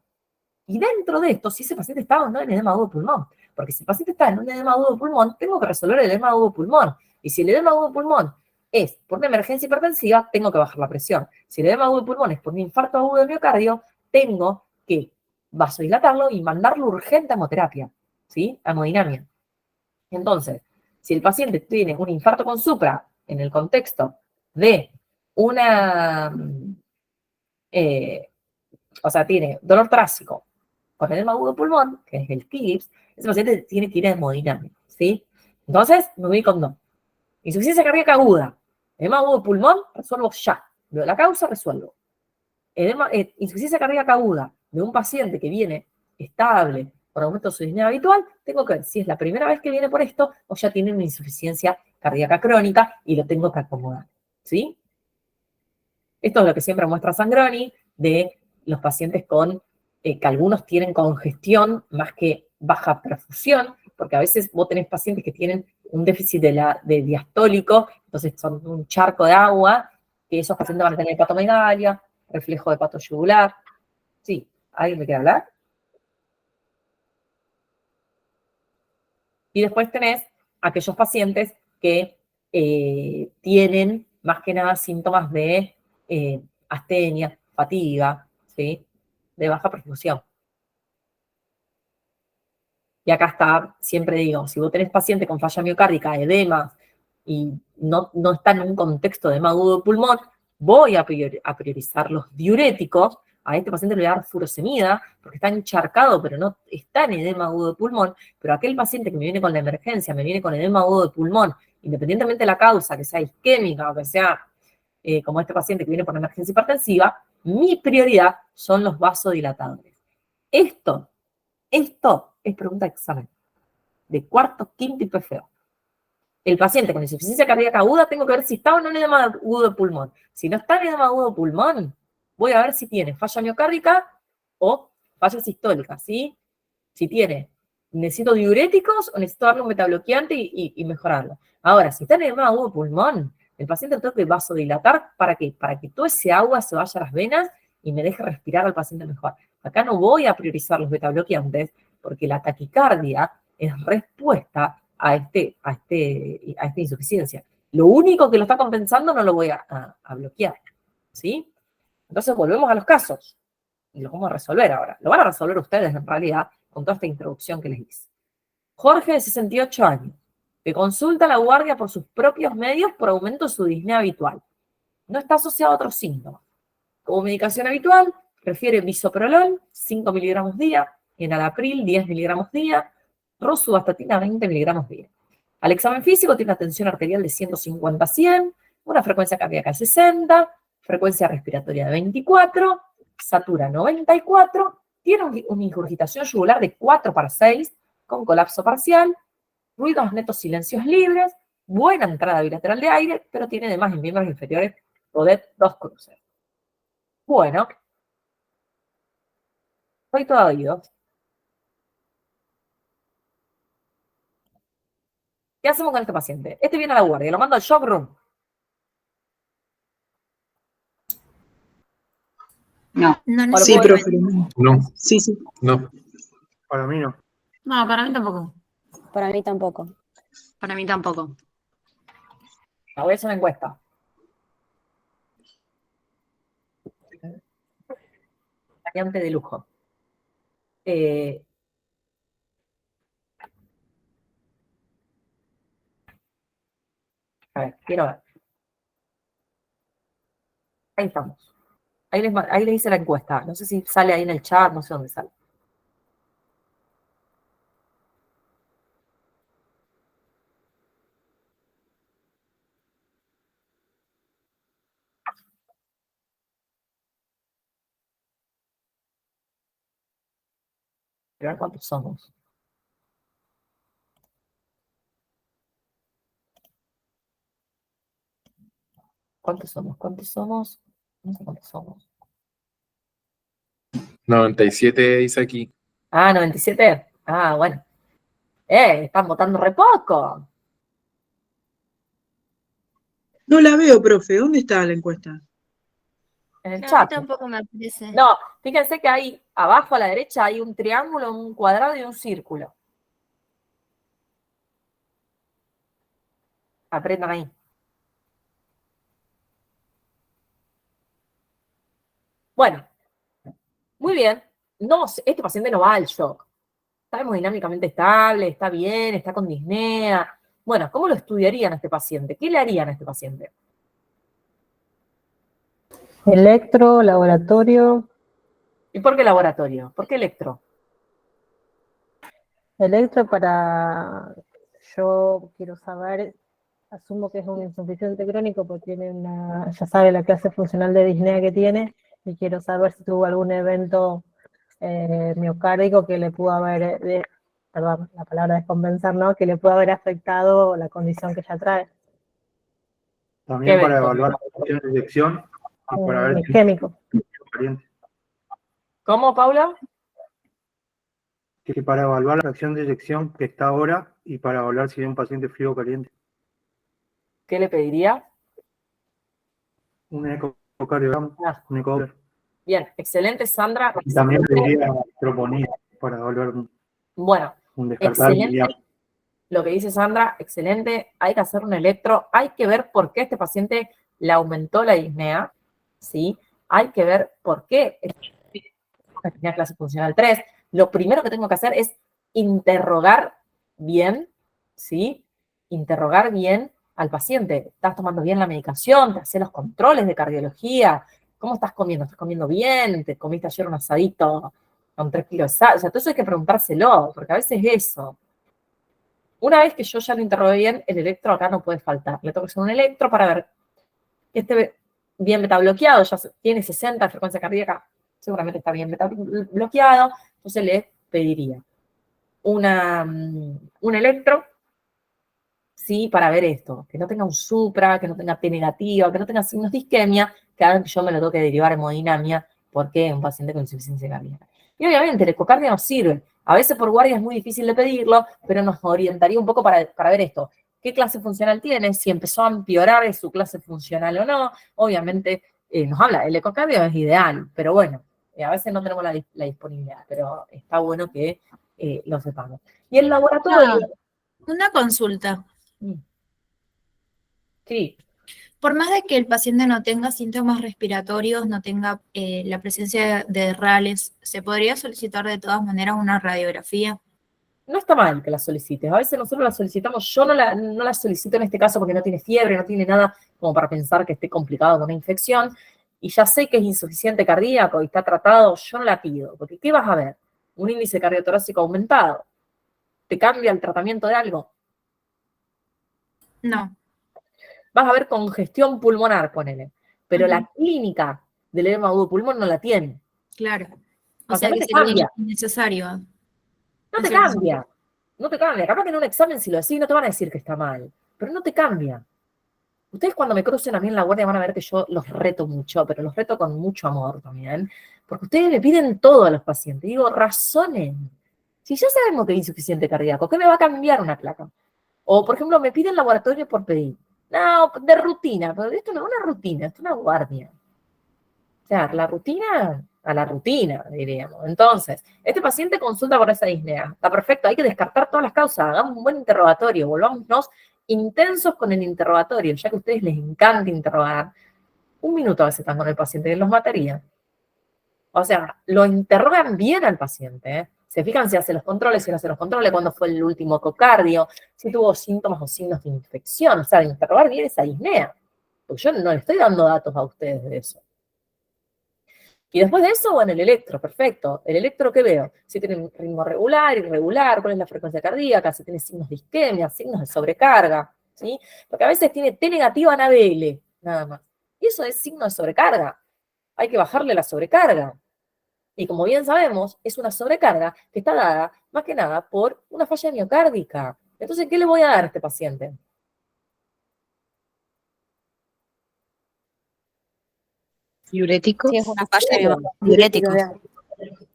Y dentro de esto, si ese paciente está o no en edema agudo de pulmón. Porque si el paciente está en un edema agudo de pulmón, tengo que resolver el edema agudo de pulmón. Y si el edema agudo de pulmón es por una emergencia hipertensiva, tengo que bajar la presión. Si el edema agudo de pulmón es por un infarto agudo de miocardio, tengo que vasodilatarlo y mandarlo urgente a hemoterapia, ¿sí? A hemodinamia. Entonces, si el paciente tiene un infarto con supra en el contexto de una, o sea, tiene dolor torácico con edema agudo de pulmón, que es el TIPS, ese paciente tiene que ir a hemodinamia, ¿sí? Entonces, me voy con 2. Insuficiencia cardíaca aguda, edema agudo de pulmón, resuelvo ya. Veo la causa, resuelvo. Insuficiencia cardíaca aguda de un paciente que viene estable por aumento de su disnea habitual, tengo que ver si es la primera vez que viene por esto o ya tiene una insuficiencia cardíaca crónica y lo tengo que acomodar, ¿sí? Esto es lo que siempre muestra Sangroni de los pacientes con, que algunos tienen congestión más que baja perfusión, porque a veces vos tenés pacientes que tienen un déficit de diastólico, entonces son un charco de agua, que esos pacientes van a tener hepatomegalia, reflejo de pato yugular. Sí, ¿alguien me quiere hablar? Y después tenés aquellos pacientes que tienen más que nada síntomas de astenia, fatiga, ¿sí? De baja perfusión. Y acá está, siempre digo, si vos tenés paciente con falla miocárdica, edema, y no está en un contexto de edema agudo de pulmón, voy a priorizar los diuréticos. A este paciente le voy a dar furosemida, porque está encharcado, pero no está en edema agudo de pulmón. Pero aquel paciente que me viene con la emergencia, me viene con edema agudo de pulmón, independientemente de la causa, que sea isquémica o que sea como este paciente que viene por emergencia hipertensiva, mi prioridad son los vasodilatadores. Esto es pregunta de examen, de cuarto, quinto y PFO. El paciente con insuficiencia cardíaca aguda, tengo que ver si está o no en edema agudo de pulmón. Si no está en edema agudo de pulmón, voy a ver si tiene falla miocárdica o falla sistólica, ¿sí? Si tiene, necesito diuréticos o necesito darle un metabloqueante y mejorarlo. Ahora, si está en edema agudo de pulmón, el paciente tengo que vasodilatar, ¿para qué? Para que todo ese agua se vaya a las venas y me deje respirar al paciente mejor. Acá no voy a priorizar los betabloqueantes porque la taquicardia es respuesta a esta insuficiencia. Lo único que lo está compensando no lo voy a bloquear, ¿sí? Entonces volvemos a los casos y los vamos a resolver ahora. Lo van a resolver ustedes en realidad con toda esta introducción que les hice. Jorge, de 68 años, que consulta a la guardia por sus propios medios por aumento de su disnea habitual. No está asociado a otros síntomas. Como medicación habitual, prefiere bisoprolol, 5 miligramos día, enalapril, 10 miligramos día, rosuvastatina, 20 miligramos día. Al examen físico tiene una tensión arterial de 150 a 100, una frecuencia cardíaca de 60, frecuencia respiratoria de 24, satura 94, tiene una ingurgitación yugular de 4/6, con colapso parcial, ruidos netos, silencios libres, buena entrada bilateral de aire, pero tiene además en miembros inferiores PODET 2 cruces. Bueno, soy todo oídos. ¿Qué hacemos con este paciente? Este viene a la guardia, lo mando al shock room. No Sí, necesito. profe. No, Sí, sí. no. Para mí no. No, para mí tampoco. Para mí tampoco. Para mí tampoco. La voy a hacer una encuesta. Variante de lujo. A ver, quiero ver. Ahí estamos. Ahí les hice la encuesta. No sé si sale ahí en el chat, no sé dónde sale. Quiero ver cuántos somos. ¿Cuántos somos? ¿Cuántos somos? No sé cuántos somos. 97 dice aquí. Ah, 97. Ah, bueno. Están votando re poco. No la veo, profe. ¿Dónde está la encuesta? En el No, a mí chat. tampoco me parece. No, fíjense que ahí abajo a la derecha hay un triángulo, un cuadrado y un círculo. Aprendan ahí. Bueno, muy bien. no, este paciente no va al shock. Está hemodinámicamente estable, está bien, está con disnea. Bueno, ¿cómo lo estudiarían a este paciente? ¿Qué le harían a este paciente? Electro, laboratorio. ¿Y por qué laboratorio? ¿Por qué electro? Electro para, yo quiero saber, asumo que es un insuficiente crónico porque tiene una, ya sabe la clase funcional de disnea que tiene, y quiero saber si tuvo algún evento miocárdico que le pudo haber, perdón, la palabra descompensar, ¿no? Que le pudo haber afectado la condición que ella trae. También para evento? evaluar la fracción de eyección y para ver si Isquémico. es caliente. ¿Cómo, Paula? Que para evaluar la fracción de eyección que está ahora y para evaluar si es un paciente frío o caliente. ¿Qué le pediría? Un ecocardiograma, Ah, un eco. bien, excelente, Sandra. Y también pediría troponía para evaluar Bueno, un descartar excelente biliar. lo que dice Sandra, excelente. Hay que hacer un electro, hay que ver por qué este paciente le aumentó la disnea, ¿sí? Hay que ver por qué tenía clase funcional 3. Lo primero que tengo que hacer es interrogar bien, ¿sí? Interrogar bien al paciente. ¿Estás tomando bien la medicación? ¿Te haces los controles de cardiología? ¿Cómo estás comiendo? ¿Estás comiendo bien? ¿Te comiste ayer un asadito con 3 kilos de sal? O sea, todo eso hay que preguntárselo, porque a veces eso. Una vez que yo ya lo interrogué bien, el electro acá no puede faltar. Le tengo que hacer un electro para ver que esté bien beta bloqueado, ya tiene 60 de frecuencia cardíaca, seguramente está bien beta bloqueado, entonces le pediría un electro, sí, para ver esto, que no tenga un supra, que no tenga T negativa, que no tenga signos de isquemia, que hagan que yo me lo tengo que derivar hemodinamia, porque es un paciente con insuficiencia cardíaca. Y obviamente el ecocardio nos sirve. A veces por guardia es muy difícil de pedirlo, pero nos orientaría un poco para ver esto. ¿Qué clase funcional tiene? Si empezó a empeorar su clase funcional o no. Obviamente nos habla, el ecocardio es ideal, pero bueno, a veces no tenemos la disponibilidad, pero está bueno que lo sepamos. Y el laboratorio... Una consulta. Sí. Por más de que el paciente no tenga síntomas respiratorios, no tenga la presencia de RALes, ¿se podría solicitar de todas maneras una radiografía? No está mal que la solicites. A veces nosotros la solicitamos. Yo no la solicito en este caso porque no tiene fiebre, no tiene nada como para pensar que esté complicado con una infección. Y ya sé que es insuficiente cardíaco y está tratado, yo no la pido. Porque ¿qué vas a ver? Un índice cardiotorácico aumentado. ¿Te cambia el tratamiento de algo? No. Vas a ver congestión pulmonar, ponele. Pero la clínica del edema agudo de pulmón no la tiene. Claro. O sea, O sea no que te sería cambia. innecesario. No te cambia. No te cambia. Capaz que en un examen si lo decís no te van a decir que está mal. Pero no te cambia. Ustedes cuando me crucen a mí en la guardia van a ver que yo los reto mucho, pero los reto con mucho amor también. Porque ustedes me piden todo a los pacientes. Digo, razonen. Si ya sabemos que hay insuficiente cardíaco, ¿qué me va a cambiar una placa? O, por ejemplo, me piden laboratorio por pedir. No, de rutina. Pero esto no es una rutina, esto es una guardia. O sea, la rutina a la rutina, diríamos. Entonces, este paciente consulta por esa disnea. Está perfecto, hay que descartar todas las causas. Hagamos un buen interrogatorio, volvámonos intensos con el interrogatorio, ya que a ustedes les encanta interrogar. Un minuto a veces están con el paciente, los mataría. O sea, lo interrogan bien al paciente, ¿eh? Se fijan si hace los controles, si no hace los controles, cuándo fue el último ecocardio, si tuvo síntomas o signos de infección. O sea, de interrogar bien esa disnea. Porque yo no le estoy dando datos a ustedes de eso. Y después de eso, bueno, el electro, perfecto. ¿El electro qué veo? Si tiene un ritmo regular, irregular, cuál es la frecuencia cardíaca, si tiene signos de isquemia, signos de sobrecarga, ¿sí? Porque a veces tiene T negativa en ABL, nada más. Y eso es signo de sobrecarga. Hay que bajarle la sobrecarga. Y como bien sabemos, es una sobrecarga que está dada, más que nada, por una falla miocárdica. Entonces, ¿qué le voy a dar a este paciente? ¿Diuréticos? Sí, es una falla de Diuréticos.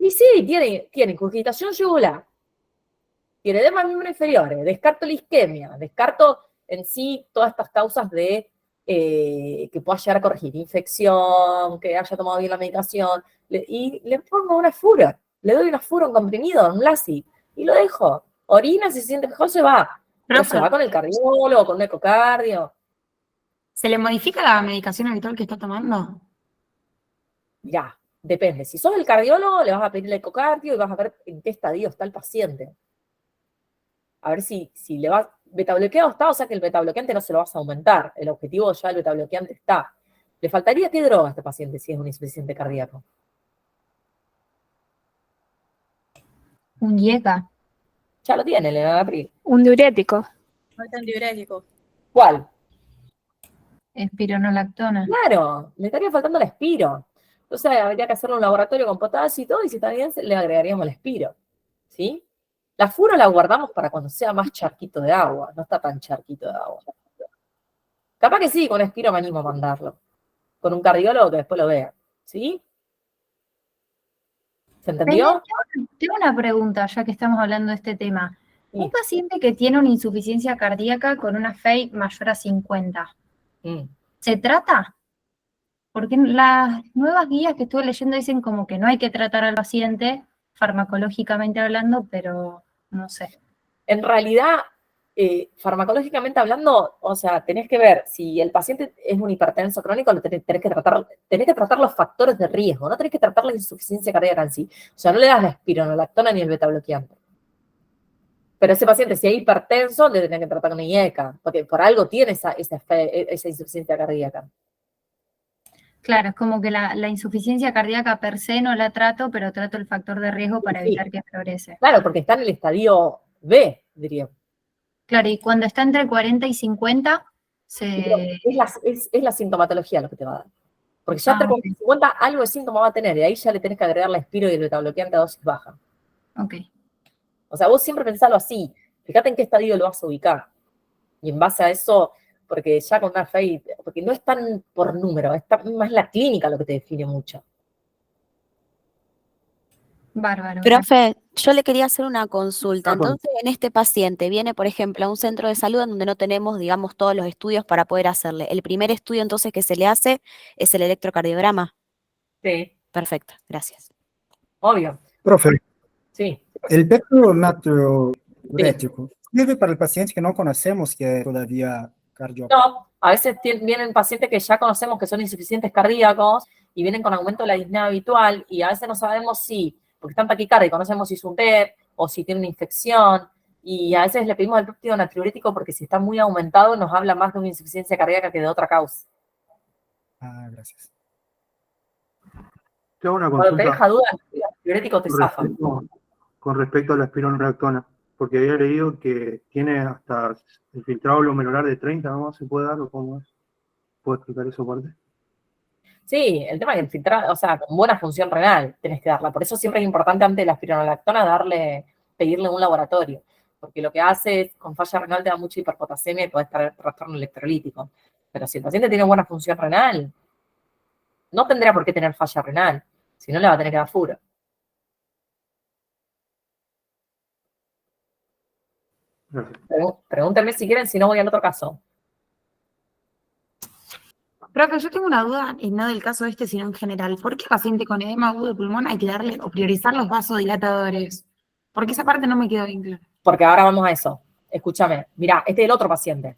Y sí, tiene ingurgitación yugular, tiene edema miembro inferiores, descarto la isquemia, descarto en sí todas estas causas de que pueda llegar a corregir infección, que haya tomado bien la medicación, y le pongo una fura, le doy una fura, un comprimido, un LASI, y lo dejo. Orina, si se siente mejor, se va. Pero se va con el cardiólogo, con un ecocardio. ¿Se le modifica la medicación habitual que está tomando? Mirá, Depende. Si sos el cardiólogo, le vas a pedir el ecocardio y vas a ver en qué estadio está el paciente. A ver si le va betabloqueado está, o sea que el betabloqueante no se lo vas a aumentar. El objetivo ya del betabloqueante está. ¿Le faltaría qué droga a este paciente si es un insuficiente cardíaco? Un IECA. Ya lo tiene, le van a pedir. Un diurético. Falta un diurético. ¿Cuál? Espironolactona. Claro, le estaría faltando el espiro. Entonces habría que hacerle un laboratorio con potasio y todo, y si está bien, le agregaríamos el espiro. ¿Sí? La furo la guardamos para cuando sea más charquito de agua. No está tan charquito de agua. Capaz que sí, con espiro me animo a mandarlo. Con un cardiólogo que después lo vea. ¿Sí? ¿Se entendió? Tengo una pregunta, ya que estamos hablando de este tema. Sí. Un paciente que tiene una insuficiencia cardíaca con una FEI mayor a 50, ¿se trata? Porque en las nuevas guías que estuve leyendo dicen como que no hay que tratar al paciente, farmacológicamente hablando, pero no sé. En realidad, farmacológicamente hablando, o sea, tenés que ver si el paciente es un hipertenso crónico, tenés que tratar los factores de riesgo, no tenés que tratar la insuficiencia cardíaca en sí. O sea, no le das la espironolactona ni el betabloqueante. Pero ese paciente, si es hipertenso, le tenés que tratar con IECA, porque por algo tiene esa insuficiencia cardíaca. Claro, es como que la insuficiencia cardíaca per se no la trato, pero trato el factor de riesgo para evitar que progrese. Claro, porque está en el estadio B, diría. Claro, y cuando está entre 40 y 50, es la sintomatología lo que te va a dar. Porque ya entre 40 y 50 algo de síntoma va a tener, y ahí ya le tenés que agregar la espiro y el betabloqueante a dosis baja. Ok. O sea, vos siempre pensalo así. Fíjate en qué estadio lo vas a ubicar. Y en base a eso, porque ya con una FEI, porque no es tan por número, es más la clínica lo que te define mucho. Bárbaro. Profe, yo le quería hacer una consulta. Entonces, en este paciente viene, por ejemplo, a un centro de salud en donde no tenemos, digamos, todos los estudios para poder hacerle. El primer estudio entonces que se le hace es el electrocardiograma. Sí. Perfecto, gracias. Obvio. Profe, Sí. el espectro natriurético sirve para el paciente que no conocemos que es todavía cardíaco. No, a veces vienen pacientes que ya conocemos que son insuficientes cardíacos y vienen con aumento de la disnea habitual y a veces no sabemos si, porque están taquicárdica, no sabemos si es un TEP o si tiene una infección y a veces le pedimos el péptido natriurético porque si está muy aumentado nos habla más de una insuficiencia cardíaca que de otra causa. Ah, gracias. Tengo una Cuando te consulta deja duda, el natriurético te zafa. con respecto a la espironolactona, porque había leído que tiene hasta el filtrado glomerular de 30, ¿no? ¿Se puede dar o cómo es? ¿Puedo explicar eso aparte? Sí, el tema es que filtrar, o sea, con buena función renal tenés que darla. Por eso siempre es importante antes de la espironolactona pedirle un laboratorio. Porque lo que hace es, con falla renal te da mucha hiperpotasemia y podés tener trastorno electrolítico. Pero si el paciente tiene buena función renal, no tendría por qué tener falla renal. Si no, le va a tener que dar furo. Pregúntenme si quieren, si no voy al otro caso. Profe, yo tengo una duda, y no del caso este, sino en general. ¿Por qué paciente con edema agudo de pulmón hay que darle o priorizar los vasodilatadores? Porque esa parte no me quedó bien clara. Porque ahora vamos a eso. Escúchame. Mirá, este es el otro paciente.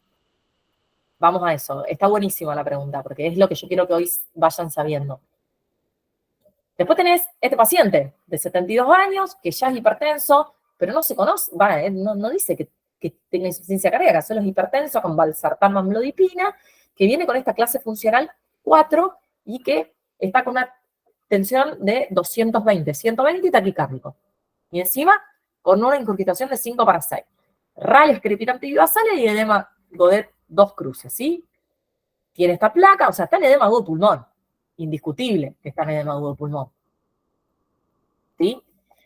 Vamos a eso. Está buenísima la pregunta, porque es lo que yo quiero que hoy vayan sabiendo. Después tenés este paciente de 72 años, que ya es hipertenso, pero no se conoce, no dice que tenga insuficiencia cardíaca, solo es hipertenso con valsartán amlodipina, que viene con esta clase funcional 4 y que está con una tensión de 220, 120 y taquicárdico. Y encima con una incurgitación de 5/6. Rales, crepitante y basales y edema Godet 2 cruces, ¿sí? Tiene esta placa, o sea, está en edema agudo de pulmón. Indiscutible que está en edema agudo de pulmón. ¿Sí?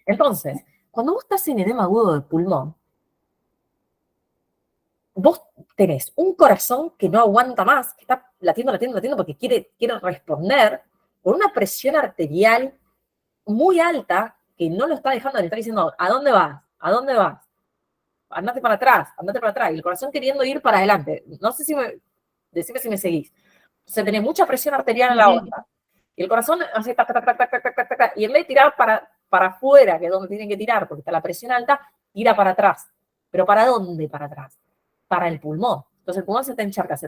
Entonces, cuando vos estás en edema agudo de pulmón, vos tenés un corazón que no aguanta más, que está latiendo porque quiere responder, con una presión arterial muy alta que no lo está dejando, le está diciendo, ¿a dónde vas? ¿A dónde vas? Andate para atrás, y el corazón queriendo ir para adelante. No sé si decime si me seguís. O sea, tenés mucha presión arterial en la aorta. Y el corazón hace tac, tac, tac, tac, tac, tac, tac, y en vez de tirar para afuera, que es donde tienen que tirar, porque está la presión alta, tira para atrás. ¿Pero para dónde para atrás? Para el pulmón. Entonces el pulmón se te encharca.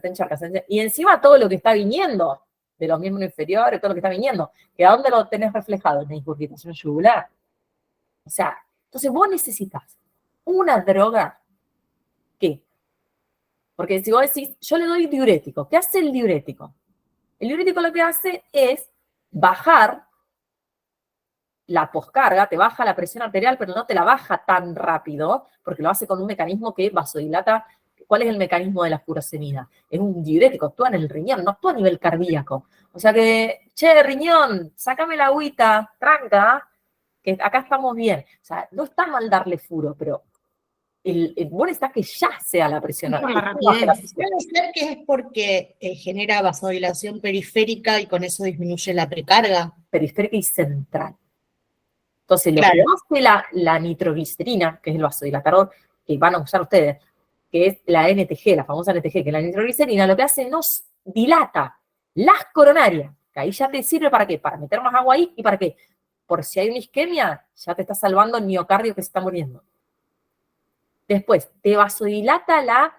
Y encima todo lo que está viniendo de los miembros inferiores, todo lo que está viniendo. ¿Que a dónde lo tenés reflejado? En la ingurgitación yugular. O sea, entonces vos necesitas una droga que, porque si vos decís, yo le doy diurético, ¿qué hace el diurético? El diurético lo que hace es bajar la poscarga, te baja la presión arterial, pero no te la baja tan rápido, porque lo hace con un mecanismo que vasodilata. ¿Cuál es el mecanismo de la furosemida? Es un diurético, actúa en el riñón, no actúa a nivel cardíaco. O sea que, che, riñón, sácame la agüita, tranca, que acá estamos bien. O sea, no está mal darle furo, pero el bueno está que ya sea la presión arterial. Puede ser que es porque genera vasodilación periférica y con eso disminuye la precarga. Periférica y central. Entonces, lo Claro. que hace la nitroglicerina, que es el vasodilatador que van a usar ustedes, que es la NTG, la famosa NTG, que es la nitroglicerina, lo que hace nos dilata las coronarias, que ahí ya te sirve ¿para qué? Para meter más agua ahí, ¿y para qué? Por si hay una isquemia, ya te está salvando el miocardio que se está muriendo. Después, te vasodilata la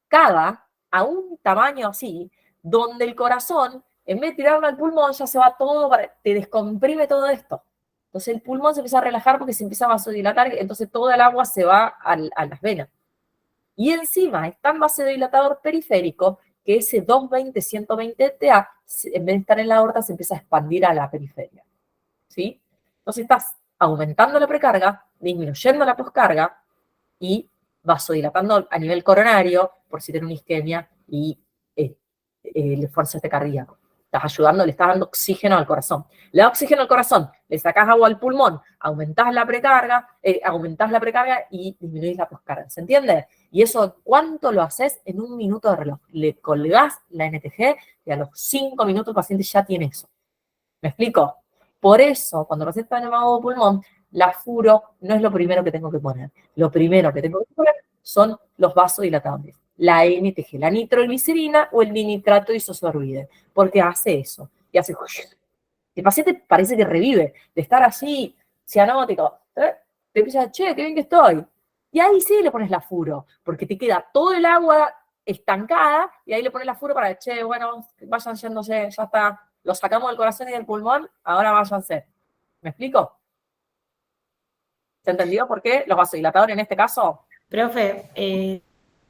cava a un tamaño así, donde el corazón, en vez de tirarlo al pulmón, ya se va todo, te descomprime todo esto. Entonces el pulmón se empieza a relajar porque se empieza a vasodilatar, entonces toda el agua se va a las venas. Y encima es tan vasodilatador periférico que ese 220-120 TA, en vez de estar en la aorta, se empieza a expandir a la periferia. ¿Sí? Entonces estás aumentando la precarga, disminuyendo la poscarga y vasodilatando a nivel coronario, por si tiene una isquemia, y el esfuerzo cardíaco. Estás ayudando, le estás dando oxígeno al corazón. Le das oxígeno al corazón, le sacás agua al pulmón, aumentás la precarga y disminuís la poscarga. ¿Se entiende? Y eso, ¿cuánto lo haces? En un minuto de reloj. Le colgás la NTG y a los 5 minutos el paciente ya tiene eso. ¿Me explico? Por eso, cuando recetan edema agudo de pulmón, la furo no es lo primero que tengo que poner. Lo primero que tengo que poner son los vasodilatadores. La NTG, la nitroglicerina o el dinitrato isosorbide, porque hace eso. Y hace... El paciente parece que revive de estar así, cianótico. Te empieza, che, qué bien que estoy. Y ahí sí le pones la furo, porque te queda todo el agua estancada y ahí le pones la furo para, che, bueno, vayan yéndose, ya está. Lo sacamos del corazón y del pulmón, ahora váyanse. ¿Me explico? ¿Se entendió por qué los vasodilatadores en este caso? Profe,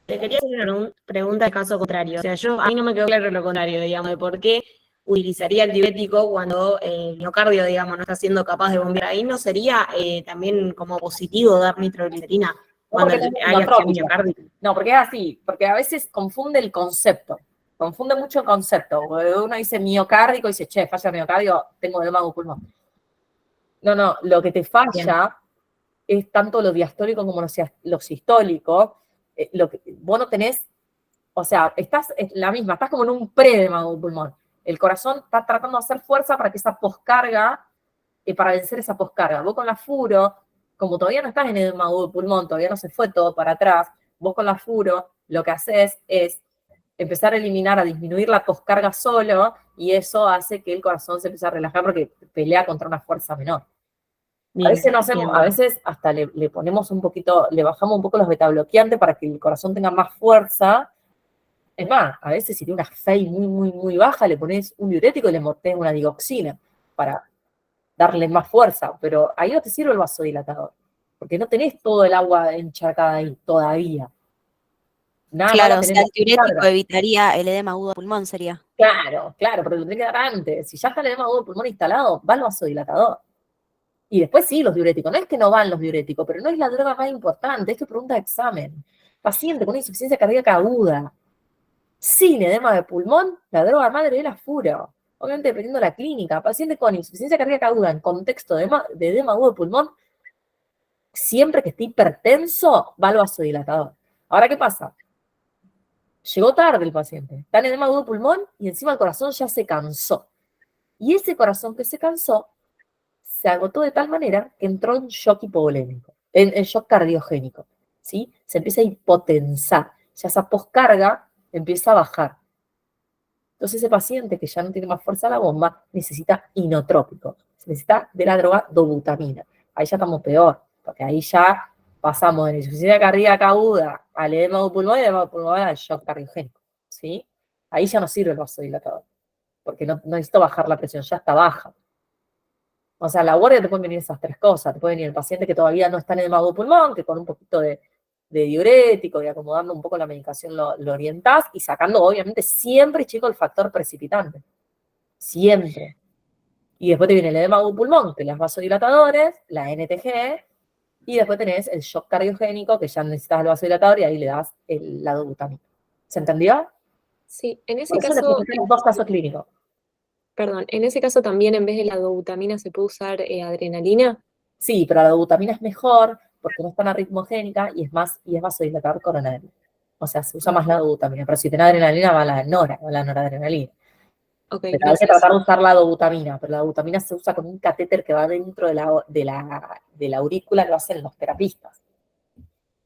te quería hacer una pregunta de caso contrario. O sea, a mí no me quedó claro lo contrario, digamos, de por qué utilizaría el diurético cuando el miocardio, digamos, no está siendo capaz de bombear. Ahí no sería también como positivo dar nitroglicerina cuando hay acción miocárdica. No, porque es así, porque a veces confunde el concepto. Confunde mucho el concepto. Uno dice miocárdico y dice, che, falla miocardio, tengo edema agudo pulmón. No, lo que te falla es tanto lo diastólico como lo sistólico. Vos no tenés, o sea, estás como en un pre-edema agudo pulmón. El corazón está tratando de hacer fuerza para que esa poscarga, para vencer esa poscarga. Vos con la furo, como todavía no estás en edema agudo de pulmón, todavía no se fue todo para atrás, vos con la furo lo que haces es empezar a disminuir la poscarga solo, y eso hace que el corazón se empiece a relajar porque pelea contra una fuerza menor. Bien, a veces hasta le ponemos un poquito, le bajamos un poco los betabloqueantes para que el corazón tenga más fuerza. Es más, a veces si tiene una FEI muy baja, le pones un diurético y le metés una digoxina para darle más fuerza, pero ahí no te sirve el vasodilatador, porque no tenés todo el agua encharcada ahí todavía. Nada, claro, o sea, el diurético evitaría el edema agudo de pulmón, sería. Claro, pero lo tendría que dar antes. Si ya está el edema agudo de pulmón instalado, va el vasodilatador. Y después sí, los diuréticos. No es que no van los diuréticos, pero no es la droga más importante. Esto es pregunta de examen. Paciente con insuficiencia cardíaca aguda, sin edema de pulmón, la droga madre es la furo. Obviamente dependiendo de la clínica. Paciente con insuficiencia cardíaca aguda en contexto de edema agudo de pulmón, siempre que esté hipertenso, va al vasodilatador. Ahora, ¿qué pasa? Llegó tarde el paciente, está en edema agudo de pulmón y encima el corazón ya se cansó. Y ese corazón que se cansó se agotó de tal manera que entró en shock hipovolémico, en shock cardiogénico, ¿sí? Se empieza a hipotensar, ya esa poscarga empieza a bajar. Entonces ese paciente que ya no tiene más fuerza a la bomba necesita inotrópico, necesita de la droga dobutamina. Ahí ya estamos peor, porque ahí ya pasamos de la insuficiencia cardíaca aguda al edema de pulmón y edema de pulmón al shock cardiogénico, ¿sí? Ahí ya no sirve el vasodilatador. porque no necesito bajar la presión, ya está baja. O sea, a la guardia te pueden venir esas 3 cosas. Te puede venir el paciente que todavía no está en edema agudo pulmón, que con un poquito de diurético y acomodando un poco la medicación lo orientás y sacando, obviamente, siempre, chicos, el factor precipitante. Siempre. Y después te viene el edema agudo pulmón, que las vasodilatadores, la NTG, y después tenés el shock cardiogénico, que ya necesitas el vasodilatador y ahí le das la dobutamina. ¿Se entendió? Sí, en ese Por eso caso, necesitas 2 casos clínicos. perdón, en ese caso también en vez de la dobutamina se puede usar adrenalina. Sí, pero la dobutamina es mejor porque no es tan arritmogénica y es vasodilatador coronario. O sea, se usa más la dobutamina, pero si tenés adrenalina va la noradrenalina. Ok, Pero hay que gracias. tratar de usar la dobutamina, pero la dobutamina se usa con un catéter que va dentro de la aurícula, lo hacen los terapistas.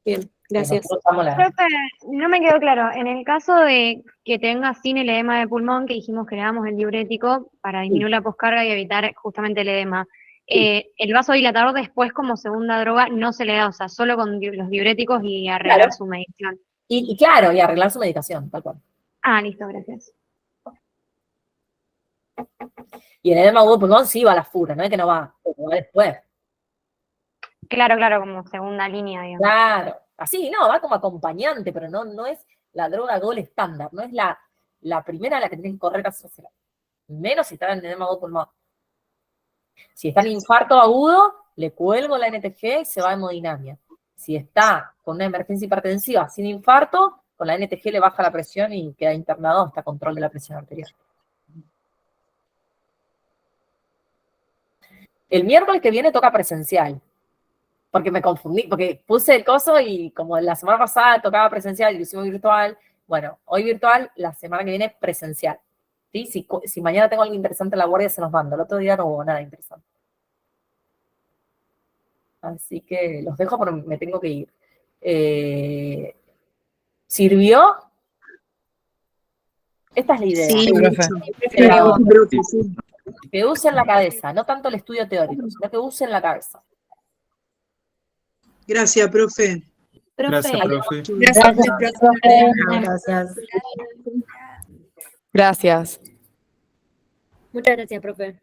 Bien, gracias. Nosotros usamos la- Profe, no me quedó claro. En el caso de que tenga sin el edema de pulmón, que dijimos que le damos el diurético para disminuir la poscarga y evitar justamente el edema, el vasodilatador después como segunda droga no se le da, o sea, solo con los diuréticos y arreglar Claro. su medición. Y claro, y arreglar su medicación, tal cual. Ah, listo, gracias. Y en el edema agudo de pulmón sí va a la fura, no es que no va, pero va después. Claro, como segunda línea, digamos. Claro, así, no, va como acompañante, pero no es la droga gol estándar, no es la primera a la que tenés que correr hacia hacer. Menos si está en edema agudo de pulmón. Si está en infarto agudo, le cuelgo la NTG y se va a hemodinamia. Si está con una emergencia hipertensiva sin infarto, con la NTG le baja la presión y queda internado hasta control de la presión arterial. El miércoles que viene toca presencial, porque me confundí, porque puse el coso y como la semana pasada tocaba presencial y lo hicimos virtual, bueno, hoy virtual, la semana que viene presencial. ¿Sí? Si mañana tengo algo interesante en la guardia, se los mando. El otro día no hubo nada interesante. Así que los dejo porque me tengo que ir. ¿Sirvió? Esta es la idea. Sí, profe. Que usen la cabeza, no tanto el estudio teórico, sino que usen la cabeza. Gracias, profe. Gracias, profe. Gracias, profe. Gracias. Gracias. Muchas gracias, profe.